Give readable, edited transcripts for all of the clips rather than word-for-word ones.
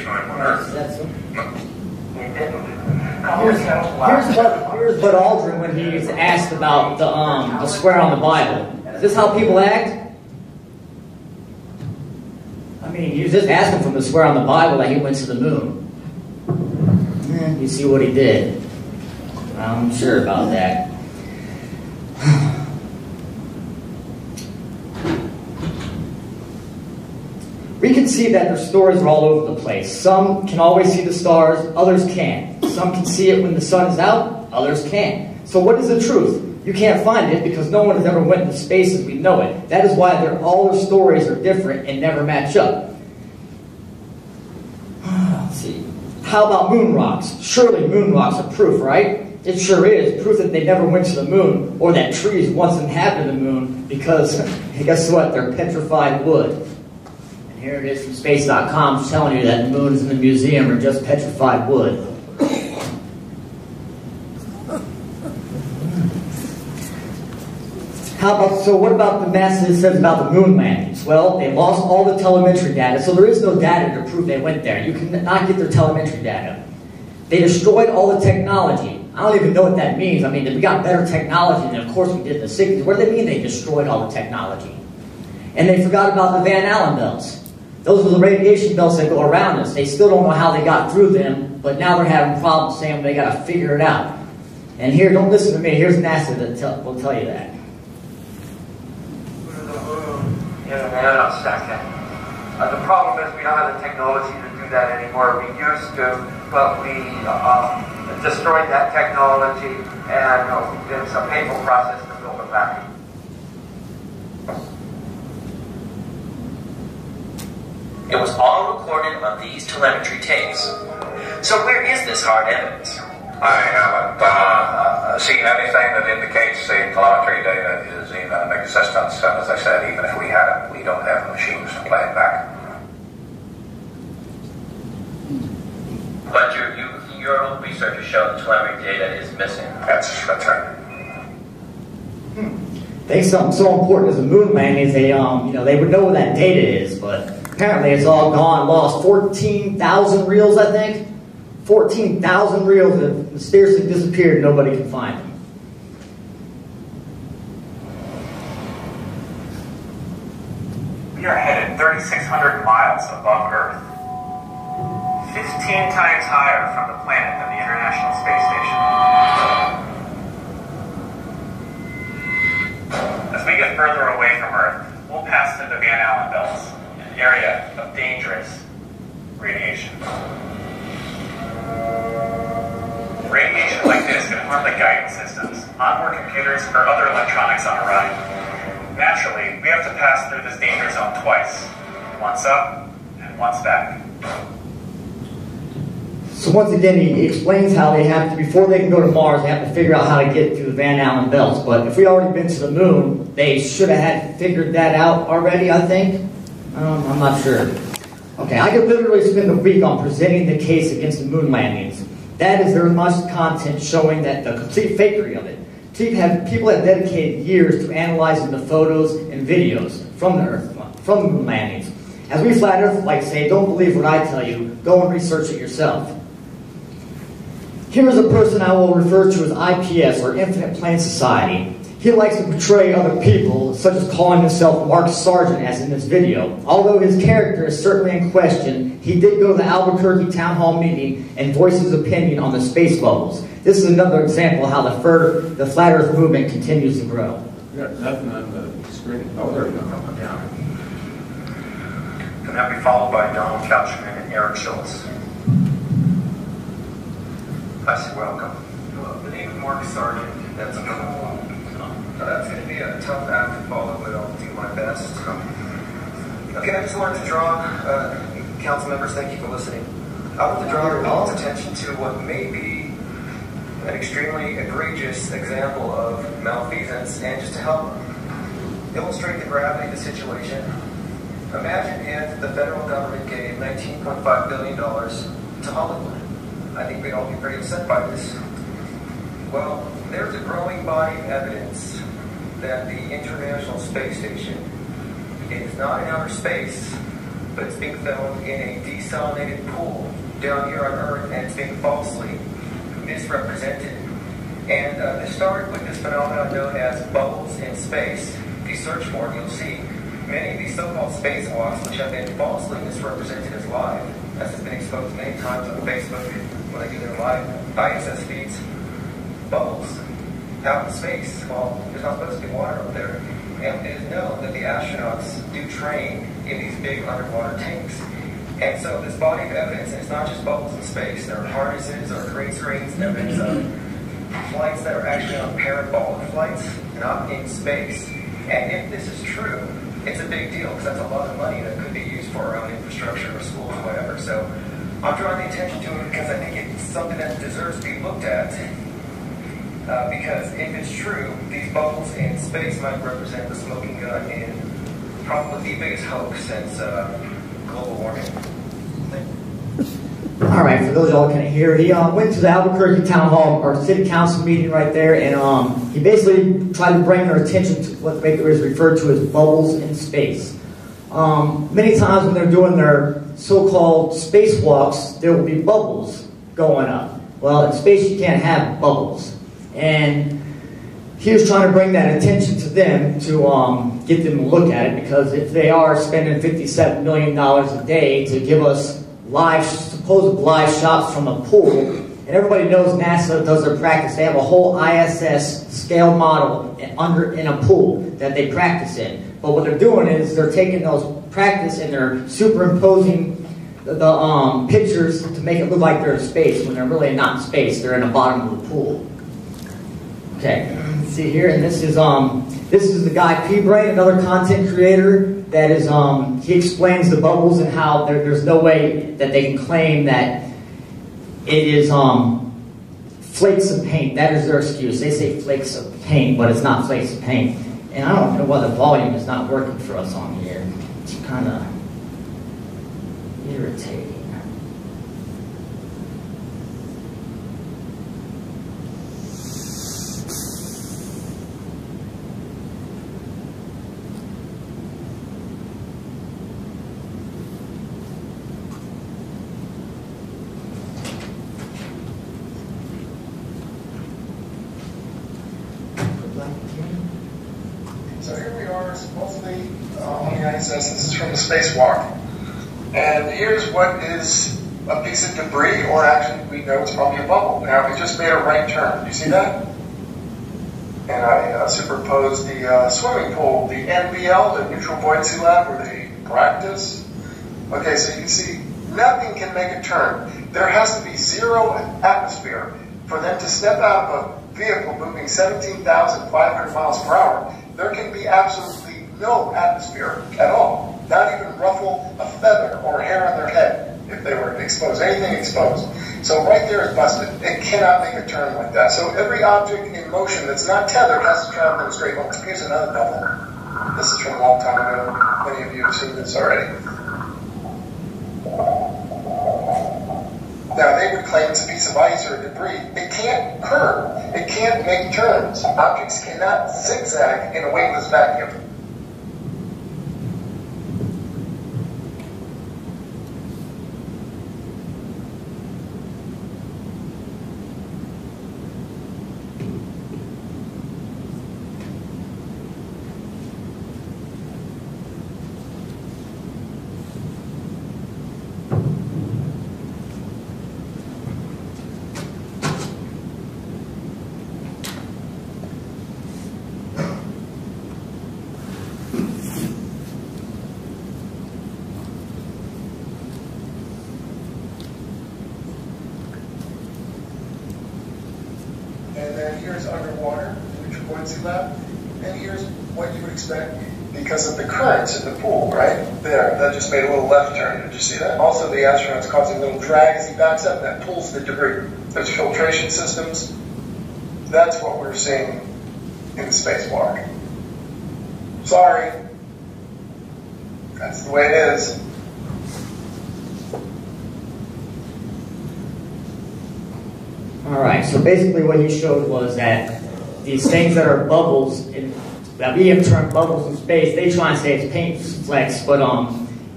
time on Earth. Here's Bud Aldrin when he's asked about the square on the Bible. Is this how people act? I mean, you just asked him from the square on the Bible that he went to the moon. You see what he did. I'm sure about that. We can see that their stories are all over the place. Some can always see the stars, others can't. Some can see it when the sun is out, others can't. So what is the truth? You can't find it because no one has ever went into space as we know it. That is why all their stories are different and never match up. Let's see. How about moon rocks? Surely moon rocks are proof, right? It sure is. Proof that they never went to the moon or that trees once inhabited the moon because, guess what? They're petrified wood. Here it is from space.com telling you that the moon is in the museum or just petrified wood. So what about the message it says about the moon landings? Well, they lost all the telemetry data, so there is no data to prove they went there. You cannot get their telemetry data. They destroyed all the technology. I don't even know what that means. I mean, we got better technology than, of course, we did in the 60s. What do they mean they destroyed all the technology? And they forgot about the Van Allen belts. Those are the radiation belts that go around us. They still don't know how they got through them, but now they're having problems saying they got to figure it out. And here, don't listen to me. Here's NASA that will tell you that. In a second. The problem is we don't have the technology to do that anymore. We used to, but we destroyed that technology, and it's a painful process to build it back. It was all recorded on these telemetry tapes. So where is this hard evidence? I haven't seen anything that indicates the telemetry data is even in existence. And as I said, even if we had it, we don't have machines to play it back. But your own research has shown the telemetry data is missing. That's right. They something so important as the moon landings. They they would know where that data is, but apparently it's all gone, lost. 14,000 reels, I think. 14,000 reels that have mysteriously disappeared and nobody can find them. We are headed 3,600 miles above Earth. 15 times higher from the planet than the International Space Station. As we get further away from Earth, we'll pass through the Van Allen belts, an area of dangerous radiation. Radiation like this can harm the guidance systems, onboard computers, or other electronics on Orion. Naturally, we have to pass through this danger zone twice. Once up, and once back. So once again, he explains how they have to, before they can go to Mars, they have to figure out how to get through the Van Allen belts. But if we already been to the moon, they should have had figured that out already, I think. I'm not sure. Okay, I could literally spend a week on presenting the case against the moon landings. That is, there is much content showing that the complete fakery of it. People have dedicated years to analyzing the photos and videos from the moon landings. As we flat Earth like say, don't believe what I tell you, go and research it yourself. Here is a person I will refer to as IPS, or Infinite Plane Society. He likes to portray other people, such as calling himself Mark Sargent, as in this video. Although his character is certainly in question, he did go to the Albuquerque Town Hall meeting and voice his opinion on the space bubbles. This is another example of how the Flat Earth movement continues to grow. You got nothing on the screen. Oh, there we go. Yeah. And that'll be followed by Donald Couchman and Eric Schultz. Welcome. Hello, the name is Mark Sargent. That's a that's going to be a tough act to follow, but I'll do my best. Okay, I just wanted to draw, council members, thank you for listening. I want to draw your all's attention to what may be an extremely egregious example of malfeasance, and just to help illustrate the gravity of the situation, imagine if the federal government gave $19.5 billion to Hollywood. I think we'd all be pretty upset by this. Well, there's a growing body of evidence that the International Space Station is not in outer space, but it's being filmed in a desalinated pool down here on Earth, and it's being falsely misrepresented. And this started with this phenomenon known as bubbles in space. If you search for it, you'll see many of these so-called spacewalks, which have been falsely misrepresented as live, as has been exposed many times on Facebook when they do their live ISS feeds. Bubbles out in space. Well, there's not supposed to be water up there. And it is known that the astronauts do train in these big underwater tanks. And so this body of evidence, and it's not just bubbles in space, there are harnesses, there are green screens, and evidence of flights that are actually on parabolic flights, not in space. And if this is true, it's a big deal, because that's a lot of money that could be used for our own infrastructure or schools or whatever. So I'm drawing the attention to it because I think it's something that deserves to be looked at. Because if it's true, these bubbles in space might represent the smoking gun in probably the biggest hoax since global warming. All right, for those y'all can't hear, he went to the Albuquerque Town Hall, or City Council meeting right there, and he basically tried to bring their attention to what is referred to as bubbles in space. Many times when they're doing their so-called spacewalks, there will be bubbles going up. Well, in space you can't have bubbles. And he was trying to bring that attention to them to get them to look at it, because if they are spending $57 million a day to give us supposed live shots from a pool, and everybody knows NASA does their practice. They have a whole ISS scale model in a pool that they practice in. But what they're doing is they're taking those practice and they're superimposing the pictures to make it look like they're in space when they're really not in space. They're in the bottom of the pool. Okay, let's see here, and this is the guy P-Brain, another content creator that is he explains the bubbles and how there's no way that they can claim that it is flakes of paint. That is their excuse. They say flakes of paint, but it's not flakes of paint. And I don't know why the volume is not working for us on here. It's kind of irritating. So here we are, supposedly on the ISS. This is from the spacewalk. And here's what is a piece of debris, or actually we know it's probably a bubble. Now, we just made a right turn. Do you see that? And I superimposed the swimming pool, the NBL, the Neutral Buoyancy Lab, where they practice. Okay, so you can see nothing can make a turn. There has to be zero atmosphere for them to step out of a vehicle moving 17,500 miles per hour. There can be absolutely no atmosphere at all. Not even ruffle a feather or a hair on their head if they were exposed, anything exposed. So right there is busted. It cannot make a turn like that. So every object in motion that's not tethered has to travel in a straight line. Here's another bubble. This is from a long time ago. Many of you have seen this already. Now, they would claim it's a piece of ice or debris. It can't curve. It can't make turns. Objects cannot zigzag in a weightless vacuum. And then here's underwater, the Neutral Buoyancy Lab. And here's what you would expect because of the currents in the pool, right? There, that just made a little left turn. Did you see that? Also, the astronaut's causing a little drag as he backs up, and that pulls the debris. There's filtration systems. That's what we're seeing in the spacewalk. Sorry. That's the way it is. All right, so basically what he showed was that these things that are bubbles, that we have termed bubbles in space, they try and say it's paint flecks, but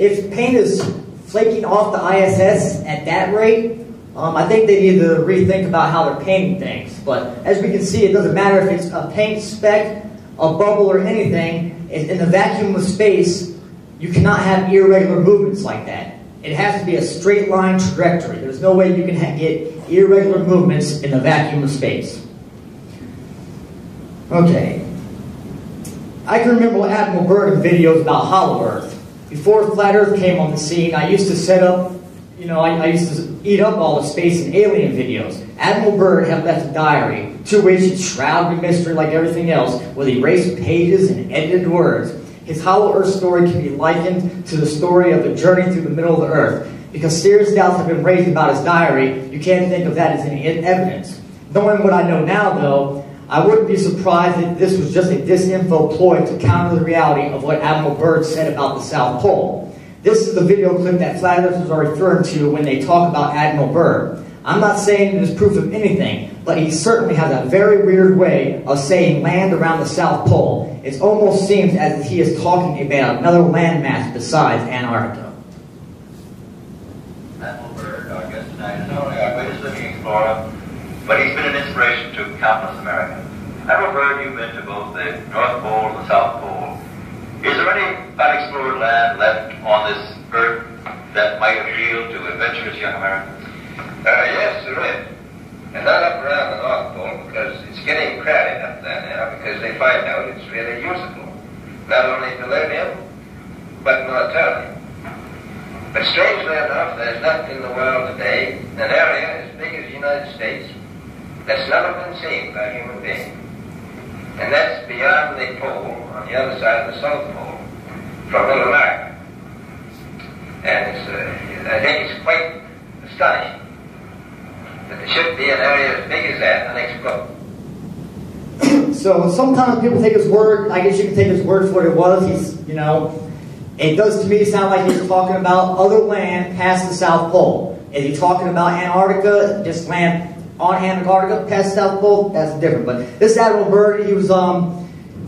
if paint is flaking off the ISS at that rate, I think they need to rethink about how they're painting things. But as we can see, it doesn't matter if it's a paint speck, a bubble, or anything. In the vacuum of space, you cannot have irregular movements like that. It has to be a straight line trajectory. There's no way you can get irregular movements in the vacuum of space. Okay. I can remember Admiral Byrd in videos about Hollow Earth. Before Flat Earth came on the scene, I used to set up, I used to eat up all the space and alien videos. Admiral Byrd had left a diary, to which it's shrouded in mystery like everything else, with erased pages and edited words. His Hollow Earth story can be likened to the story of the journey through the middle of the Earth. Because serious doubts have been raised about his diary, you can't think of that as any evidence. Knowing what I know now, though, I wouldn't be surprised if this was just a disinfo ploy to counter the reality of what Admiral Byrd said about the South Pole. This is the video clip that Flat Earthers are referring to when they talk about Admiral Byrd. I'm not saying it is proof of anything, but he certainly has a very weird way of saying land around the South Pole. It almost seems as if he is talking about another landmass besides Antarctica. Admiral Byrd, our guest tonight, is not only our greatest living explorer, but he's been an inspiration to countless Americans. Admiral Byrd, you've been to both the North Pole and the South Pole. Is there any unexplored land left on this Earth that might appeal to adventurous young Americans? Yes, there is. And not up around the North Pole, because it's getting crowded up there now, because they find out it's really useful. Not only to live in, but militarily. But strangely enough, there's nothing in the world today, an area as big as the United States, that's never been seen by a human being. And that's beyond the pole, on the other side of the South Pole, from Little America. And I think it's quite astonishing that there should be an area as big as that unexplored. So sometimes people take his word, I guess you can take his word for what it was. It does to me sound like he's talking about other land past the South Pole. Is he talking about Antarctica, just land on Antarctica past the South Pole? That's different. But this Admiral Byrd,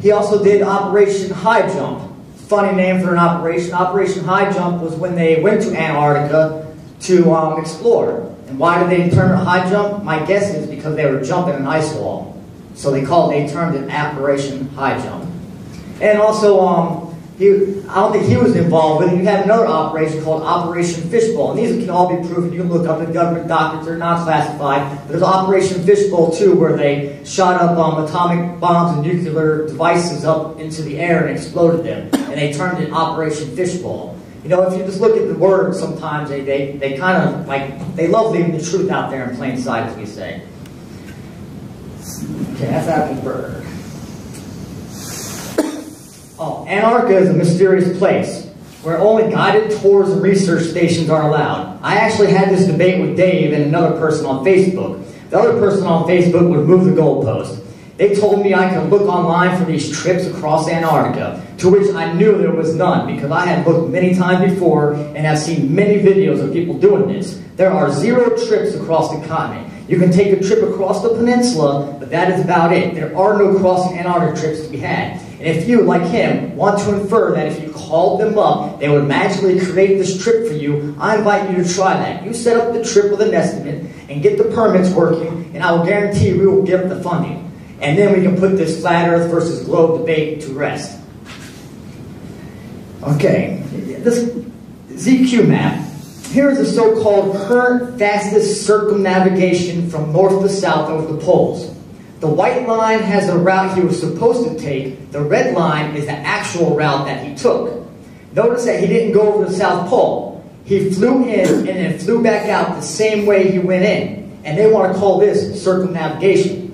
he also did Operation High Jump. Funny name for an operation. Operation High Jump was when they went to Antarctica to explore. And why did they term it High Jump? My guess is because they were jumping an ice wall. So they termed it Operation High Jump. And also, I don't think he was involved with it. You have another operation called Operation Fishbowl. And these can all be proven. You can look up in government documents. They're not classified. But there's Operation Fishbowl, too, where they shot up atomic bombs and nuclear devices up into the air and exploded them. And they termed it Operation Fishbowl. If you just look at the words, sometimes they kind of, they love leaving the truth out there in plain sight, as we say. Okay, that's Admiral Byrd. Oh, Antarctica is a mysterious place where only guided tours and research stations are allowed. I actually had this debate with Dave and another person on Facebook. The other person on Facebook would move the goalpost. They told me I could look online for these trips across Antarctica, to which I knew there was none because I had looked many times before and have seen many videos of people doing this. There are 0 trips across the continent. You can take a trip across the peninsula, but that is about it. There are no crossing Antarctica trips to be had. And if you, like him, want to infer that if you called them up, they would magically create this trip for you, I invite you to try that. You set up the trip with an estimate and get the permits working, and I will guarantee we will give the funding. And then we can put this flat earth versus globe debate to rest. Okay, this ZQ map. Here is the so-called current fastest circumnavigation from north to south over the poles. The white line has the route he was supposed to take. The red line is the actual route that he took. Notice that he didn't go over the South Pole. He flew in and then flew back out the same way he went in. And they want to call this circumnavigation.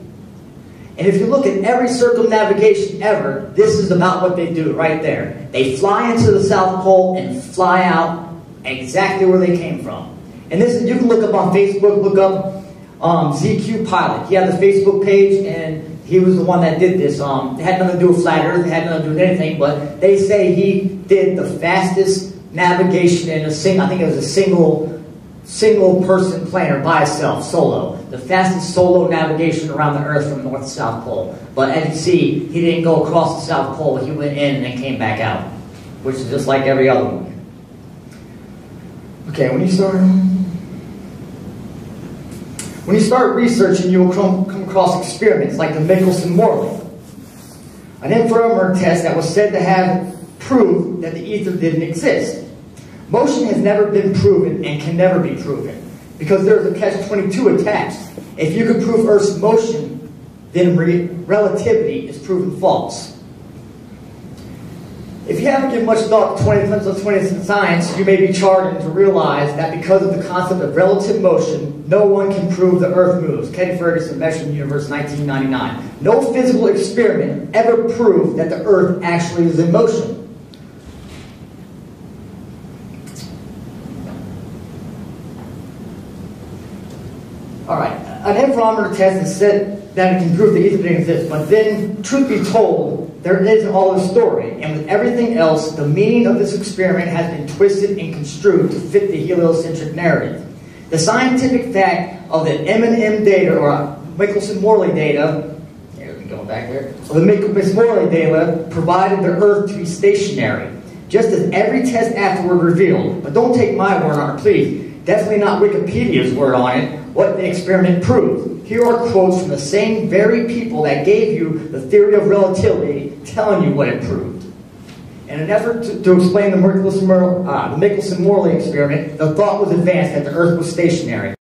And if you look at every circumnavigation ever, this is about what they do right there. They fly into the South Pole and fly out exactly where they came from. And this is, you can look up on Facebook, look up ZQ Pilot. He had the Facebook page, and he was the one that did this. It had nothing to do with flat earth, it had nothing to do with anything, but they say he did the fastest navigation in I think it was a single person plane or by itself, solo. The fastest solo navigation around the earth from north to south pole. But as you see, he didn't go across the South Pole, he went in and then came back out, which is just like every other one. Okay, when you start researching, you will come across experiments like the Michelson-Morley, an infrared test that was said to have proved that the ether didn't exist. Motion has never been proven and can never be proven because there's a catch-22 attached. If you could prove Earth's motion, then relativity is proven false. If you haven't given much thought to 20th science, you may be charged to realize that because of the concept of relative motion, no one can prove the Earth moves. Kenny Ferguson, Measurement Universe, 1999. No physical experiment ever proved that the Earth actually is in motion. Alright, an infrared test has said that it can prove the ether didn't exist, but then, truth be told, there isn't all the story, and with everything else, the meaning of this experiment has been twisted and construed to fit the heliocentric narrative. The scientific fact of the M&M data, or Michelson-Morley data, going back there, the Michelson-Morley data provided the Earth to be stationary, just as every test afterward revealed. But don't take my word on it, please. Definitely not Wikipedia's word on it, what the experiment proved. Here are quotes from the same very people that gave you the theory of relativity telling you what it proved. In an effort to explain the Michelson-Morley experiment, the thought was advanced that the Earth was stationary.